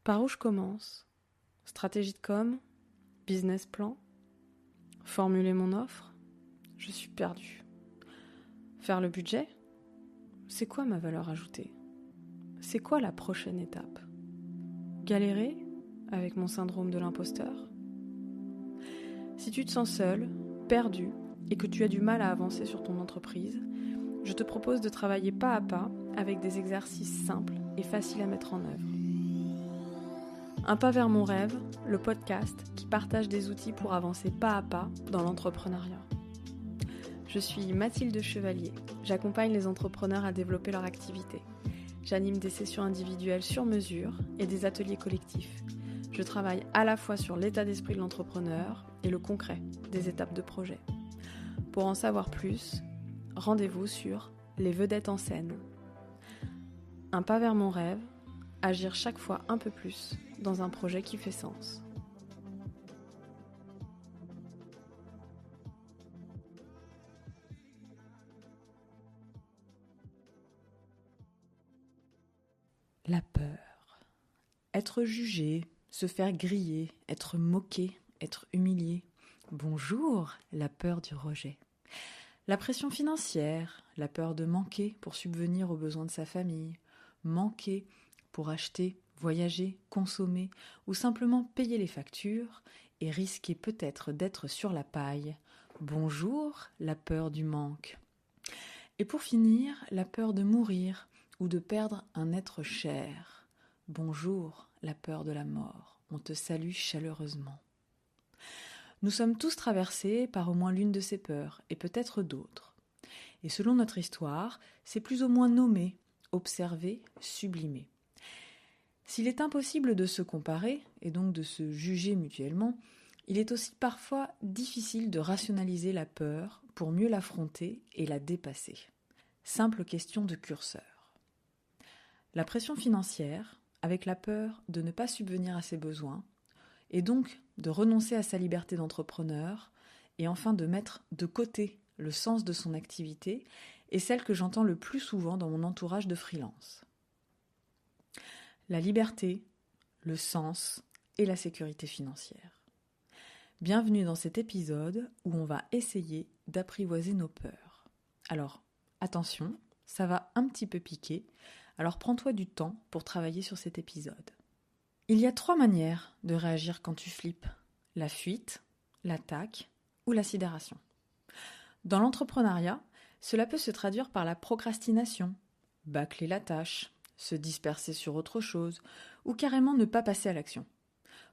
Par où je commence? Stratégie de com? Business plan? Formuler mon offre? Je suis perdue. Faire le budget? C'est quoi ma valeur ajoutée? C'est quoi la prochaine étape? Galérer avec mon syndrome de l'imposteur? Si tu te sens seul, perdu et que tu as du mal à avancer sur ton entreprise, je te propose de travailler pas à pas avec des exercices simples et faciles à mettre en œuvre. Un pas vers mon rêve, le podcast qui partage des outils pour avancer pas à pas dans l'entrepreneuriat. Je suis Mathilde Chevalier, j'accompagne les entrepreneurs à développer leur activité. J'anime des sessions individuelles sur mesure et des ateliers collectifs. Je travaille à la fois sur l'état d'esprit de l'entrepreneur et le concret des étapes de projet. Pour en savoir plus, rendez-vous sur Les Vedettes en scène. Un pas vers mon rêve, agir chaque fois un peu plus dans un projet qui fait sens. La peur. Être jugé, se faire griller, être moqué, être humilié. Bonjour, la peur du rejet. La pression financière, la peur de manquer pour subvenir aux besoins de sa famille, manquer pour acheter, voyager, consommer ou simplement payer les factures et risquer peut-être d'être sur la paille. Bonjour, la peur du manque. Et pour finir, la peur de mourir ou de perdre un être cher. Bonjour, la peur de la mort. On te salue chaleureusement. Nous sommes tous traversés par au moins l'une de ces peurs, et peut-être d'autres. Et selon notre histoire, c'est plus ou moins nommé, observé, sublimé. S'il est impossible de se comparer, et donc de se juger mutuellement, il est aussi parfois difficile de rationaliser la peur pour mieux l'affronter et la dépasser. Simple question de curseur. La pression financière, avec la peur de ne pas subvenir à ses besoins, et donc de renoncer à sa liberté d'entrepreneur, et enfin de mettre de côté le sens de son activité, est celle que j'entends le plus souvent dans mon entourage de freelance. La liberté, le sens et la sécurité financière. Bienvenue dans cet épisode où on va essayer d'apprivoiser nos peurs. Alors, attention, ça va un petit peu piquer, alors prends-toi du temps pour travailler sur cet épisode. Il y a 3 manières de réagir quand tu flippes. La fuite, l'attaque ou la sidération. Dans l'entrepreneuriat, cela peut se traduire par la procrastination, bâcler la tâche, se disperser sur autre chose ou carrément ne pas passer à l'action.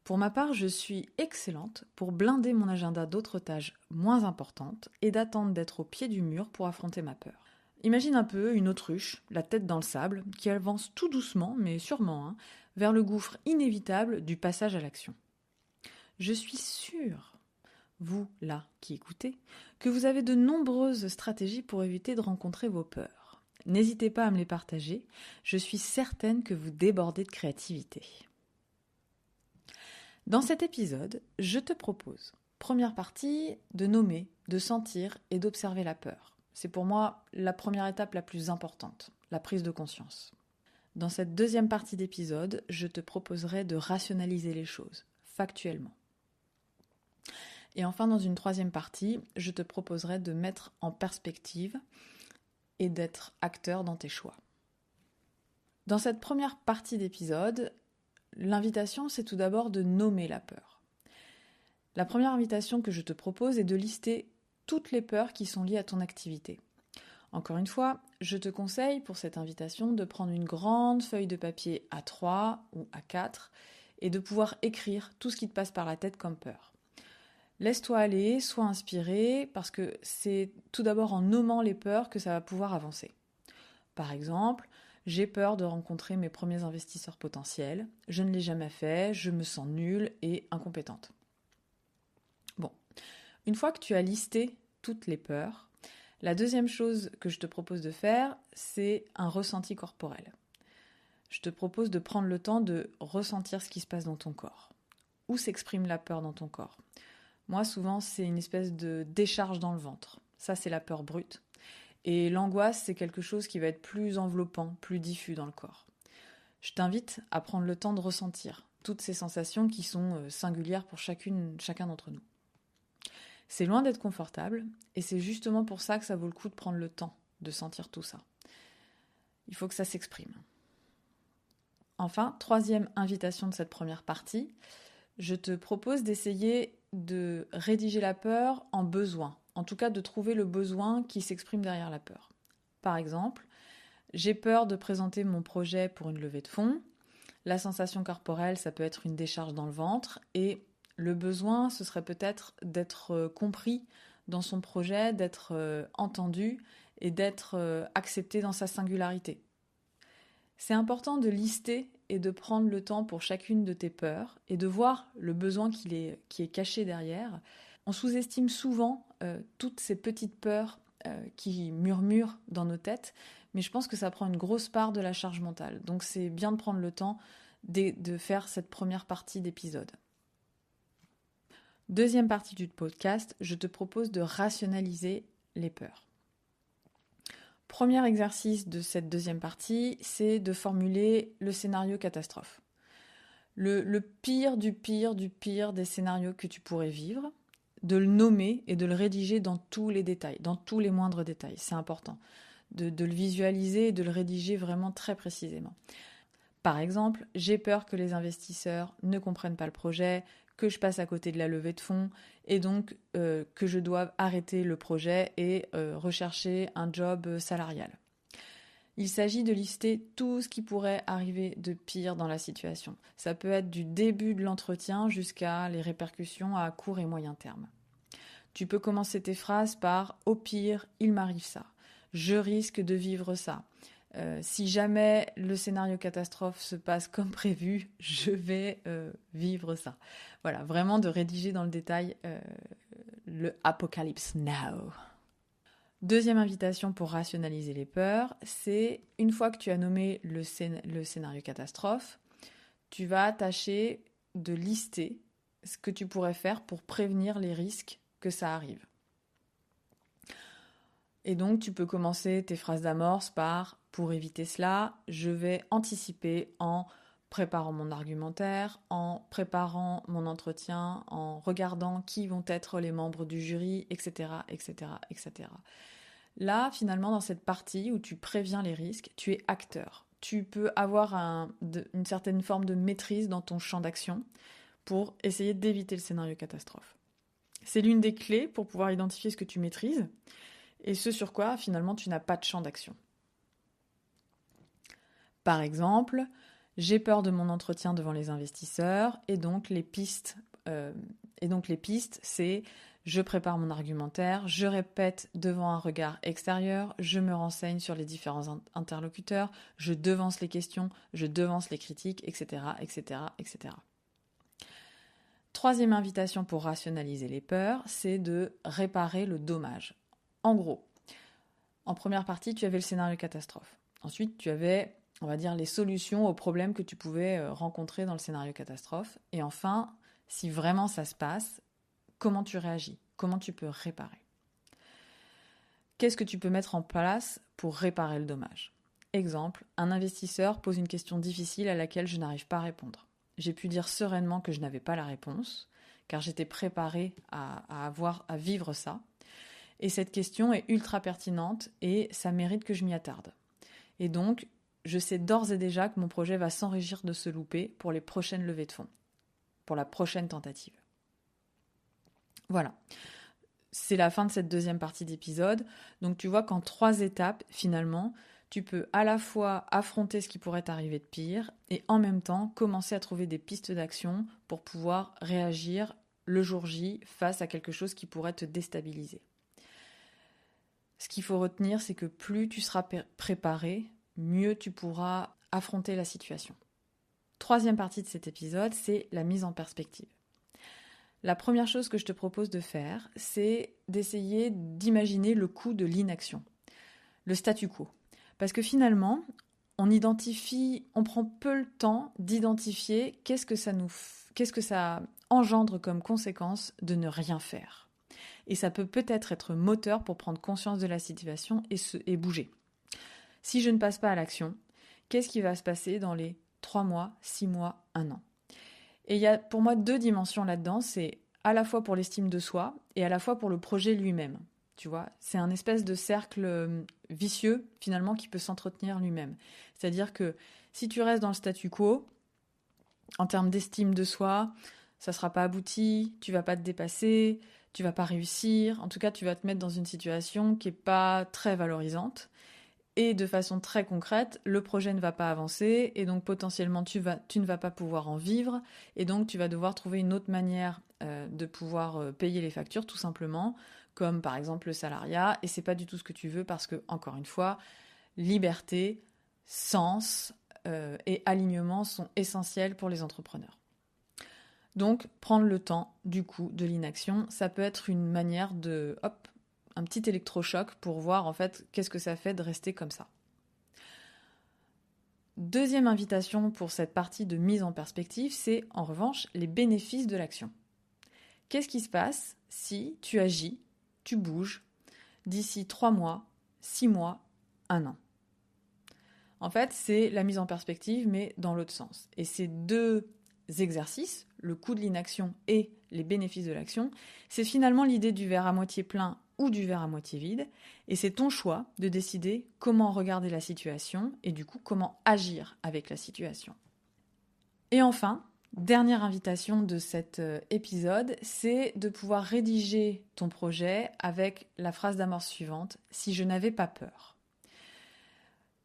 Pour ma part, je suis excellente pour blinder mon agenda d'autres tâches moins importantes et d'attendre d'être au pied du mur pour affronter ma peur. Imagine un peu une autruche, la tête dans le sable, qui avance tout doucement, mais sûrement, vers le gouffre inévitable du passage à l'action. Je suis sûre, vous là qui écoutez, que vous avez de nombreuses stratégies pour éviter de rencontrer vos peurs. N'hésitez pas à me les partager, je suis certaine que vous débordez de créativité. Dans cet épisode, je te propose, première partie, de nommer, de sentir et d'observer la peur. C'est pour moi la première étape la plus importante, la prise de conscience. Dans cette deuxième partie d'épisode, je te proposerai de rationaliser les choses, factuellement. Et enfin, dans une troisième partie, je te proposerai de mettre en perspective et d'être acteur dans tes choix. Dans cette première partie d'épisode, l'invitation, c'est tout d'abord de nommer la peur. La première invitation que je te propose est de lister toutes les peurs qui sont liées à ton activité. Encore une fois, je te conseille pour cette invitation de prendre une grande feuille de papier A3 ou A4 et de pouvoir écrire tout ce qui te passe par la tête comme peur. Laisse-toi aller, sois inspiré, parce que c'est tout d'abord en nommant les peurs que ça va pouvoir avancer. Par exemple, j'ai peur de rencontrer mes premiers investisseurs potentiels, je ne l'ai jamais fait, je me sens nulle et incompétente. Bon, une fois que tu as listé toutes les peurs, la deuxième chose que je te propose de faire, c'est un ressenti corporel. Je te propose de prendre le temps de ressentir ce qui se passe dans ton corps. Où s'exprime la peur dans ton corps ? Moi, souvent, c'est une espèce de décharge dans le ventre. Ça, c'est la peur brute. Et l'angoisse, c'est quelque chose qui va être plus enveloppant, plus diffus dans le corps. Je t'invite à prendre le temps de ressentir toutes ces sensations qui sont singulières pour chacun d'entre nous. C'est loin d'être confortable et c'est justement pour ça que ça vaut le coup de prendre le temps de sentir tout ça. Il faut que ça s'exprime. Enfin, troisième invitation de cette première partie, je te propose d'essayer de rédiger la peur en besoin, en tout cas de trouver le besoin qui s'exprime derrière la peur. Par exemple, j'ai peur de présenter mon projet pour une levée de fonds. La sensation corporelle, ça peut être une décharge dans le ventre et le besoin, ce serait peut-être d'être compris dans son projet, d'être entendu et d'être accepté dans sa singularité. C'est important de lister et de prendre le temps pour chacune de tes peurs et de voir le besoin qui est caché derrière. On sous-estime souvent toutes ces petites peurs qui murmurent dans nos têtes, mais je pense que ça prend une grosse part de la charge mentale. Donc c'est bien de prendre le temps de faire cette première partie d'épisode. Deuxième partie du podcast, je te propose de rationaliser les peurs. Premier exercice de cette deuxième partie, c'est de formuler le scénario catastrophe. Le pire du pire du pire des scénarios que tu pourrais vivre, de le nommer et de le rédiger dans tous les détails, dans tous les moindres détails. C'est important de le visualiser et de le rédiger vraiment très précisément. Par exemple, j'ai peur que les investisseurs ne comprennent pas le projet, que je passe à côté de la levée de fonds et donc que je dois arrêter le projet et rechercher un job salarial. Il s'agit de lister tout ce qui pourrait arriver de pire dans la situation. Ça peut être du début de l'entretien jusqu'à les répercussions à court et moyen terme. Tu peux commencer tes phrases par « Au pire, il m'arrive ça. Je risque de vivre ça. Si jamais le scénario catastrophe se passe comme prévu, je vais vivre ça. » Voilà, vraiment de rédiger dans le détail le Apocalypse Now. Deuxième invitation pour rationaliser les peurs, c'est une fois que tu as nommé le scénario catastrophe, tu vas tâcher de lister ce que tu pourrais faire pour prévenir les risques que ça arrive. Et donc, tu peux commencer tes phrases d'amorce par « Pour éviter cela, je vais anticiper en préparant mon argumentaire, en préparant mon entretien, en regardant qui vont être les membres du jury, etc., etc., etc. » Là, finalement, dans cette partie où tu préviens les risques, tu es acteur. Tu peux avoir une certaine forme de maîtrise dans ton champ d'action pour essayer d'éviter le scénario catastrophe. C'est l'une des clés pour pouvoir identifier ce que tu maîtrises et ce sur quoi, finalement, tu n'as pas de champ d'action. Par exemple, j'ai peur de mon entretien devant les investisseurs et donc les pistes, c'est je prépare mon argumentaire, je répète devant un regard extérieur, je me renseigne sur les différents interlocuteurs, je devance les questions, je devance les critiques, etc., etc., etc. Troisième invitation pour rationaliser les peurs, c'est de réparer le dommage. En gros, en première partie, tu avais le scénario catastrophe. Ensuite, tu avais, on va dire, les solutions aux problèmes que tu pouvais rencontrer dans le scénario catastrophe. Et enfin, si vraiment ça se passe, comment tu réagis? Comment tu peux réparer? Qu'est-ce que tu peux mettre en place pour réparer le dommage? Exemple, un investisseur pose une question difficile à laquelle je n'arrive pas à répondre. J'ai pu dire sereinement que je n'avais pas la réponse, car j'étais préparée à vivre ça. Et cette question est ultra pertinente et ça mérite que je m'y attarde. Et donc, je sais d'ores et déjà que mon projet va s'enrichir de se louper pour les prochaines levées de fonds, pour la prochaine tentative. Voilà. C'est la fin de cette deuxième partie d'épisode. Donc tu vois qu'en 3 étapes, finalement, tu peux à la fois affronter ce qui pourrait t'arriver de pire et en même temps commencer à trouver des pistes d'action pour pouvoir réagir le jour J face à quelque chose qui pourrait te déstabiliser. Ce qu'il faut retenir, c'est que plus tu seras préparé, mieux tu pourras affronter la situation. Troisième partie de cet épisode, c'est la mise en perspective. La première chose que je te propose de faire, c'est d'essayer d'imaginer le coût de l'inaction, le statu quo. Parce que finalement, on prend peu le temps d'identifier qu'est-ce que ça engendre comme conséquence de ne rien faire. Et ça peut peut-être être moteur pour prendre conscience de la situation et bouger. Si je ne passe pas à l'action, qu'est-ce qui va se passer dans les 3 mois, 6 mois, 1 an. Et il y a pour moi 2 dimensions là-dedans, c'est à la fois pour l'estime de soi et à la fois pour le projet lui-même. Tu vois, c'est un espèce de cercle vicieux finalement qui peut s'entretenir lui-même. C'est-à-dire que si tu restes dans le statu quo, en termes d'estime de soi, ça ne sera pas abouti, tu vas pas te dépasser, tu vas pas réussir. En tout cas, tu vas te mettre dans une situation qui est pas très valorisante. Et de façon très concrète, le projet ne va pas avancer et donc potentiellement tu ne vas pas pouvoir en vivre et donc tu vas devoir trouver une autre manière de pouvoir payer les factures tout simplement, comme par exemple le salariat, et c'est pas du tout ce que tu veux parce que, encore une fois, liberté, sens et alignement sont essentiels pour les entrepreneurs. Donc prendre le temps du coup de l'inaction, ça peut être une manière de un petit électrochoc pour voir en fait qu'est-ce que ça fait de rester comme ça. Deuxième invitation pour cette partie de mise en perspective, c'est en revanche les bénéfices de l'action. Qu'est-ce qui se passe si tu agis, tu bouges, d'ici 3 mois, 6 mois, 1 an? En fait, c'est la mise en perspective, mais dans l'autre sens. Et ces 2 exercices, le coût de l'inaction et les bénéfices de l'action, c'est finalement l'idée du verre à moitié plein ou du verre à moitié vide, et c'est ton choix de décider comment regarder la situation et du coup comment agir avec la situation. Et enfin, dernière invitation de cet épisode, c'est de pouvoir rédiger ton projet avec la phrase d'amorce suivante: si je n'avais pas peur.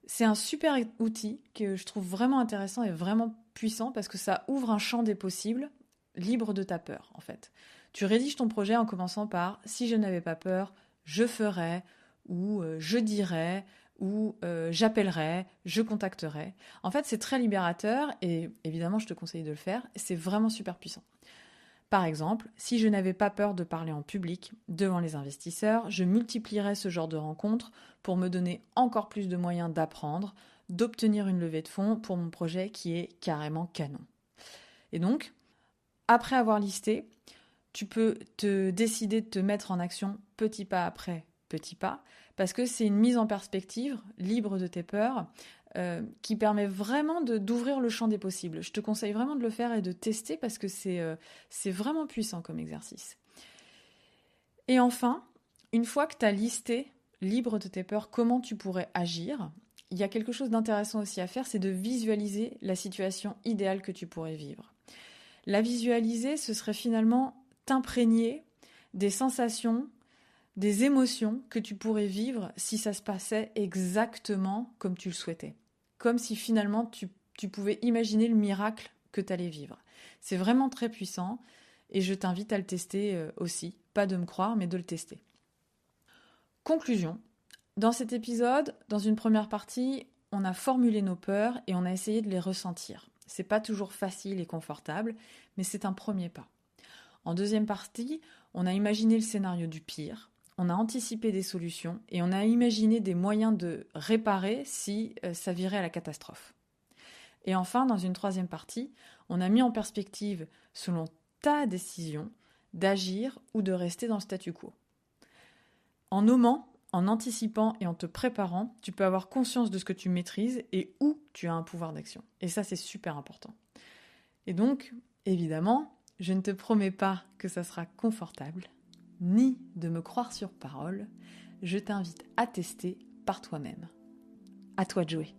C'est un super outil que je trouve vraiment intéressant et vraiment puissant parce que ça ouvre un champ des possibles libre de ta peur en fait. Tu rédiges ton projet en commençant par: si je n'avais pas peur, je ferais, ou je dirais, ou j'appellerais, je contacterais. En fait, c'est très libérateur et évidemment, je te conseille de le faire. C'est vraiment super puissant. Par exemple, si je n'avais pas peur de parler en public devant les investisseurs, je multiplierais ce genre de rencontres pour me donner encore plus de moyens d'apprendre, d'obtenir une levée de fonds pour mon projet qui est carrément canon. Et donc, après avoir listé, tu peux te décider de te mettre en action petit pas après petit pas, parce que c'est une mise en perspective libre de tes peurs qui permet vraiment d'ouvrir le champ des possibles. Je te conseille vraiment de le faire et de tester parce que c'est vraiment puissant comme exercice. Et enfin, une fois que tu as listé, libre de tes peurs, comment tu pourrais agir, il y a quelque chose d'intéressant aussi à faire, c'est de visualiser la situation idéale que tu pourrais vivre. La visualiser, ce serait finalement t'imprégner des sensations, des émotions que tu pourrais vivre si ça se passait exactement comme tu le souhaitais. Comme si finalement tu pouvais imaginer le miracle que tu allais vivre. C'est vraiment très puissant et je t'invite à le tester aussi. Pas de me croire, mais de le tester. Conclusion. Dans cet épisode, dans une première partie, on a formulé nos peurs et on a essayé de les ressentir. C'est pas toujours facile et confortable, mais c'est un premier pas. En deuxième partie, on a imaginé le scénario du pire, on a anticipé des solutions et on a imaginé des moyens de réparer si ça virait à la catastrophe. Et enfin, dans une troisième partie, on a mis en perspective, selon ta décision, d'agir ou de rester dans le statu quo. En nommant, en anticipant et en te préparant, tu peux avoir conscience de ce que tu maîtrises et où tu as un pouvoir d'action. Et ça, c'est super important. Et donc, évidemment, je ne te promets pas que ça sera confortable, ni de me croire sur parole. Je t'invite à tester par toi-même. À toi de jouer.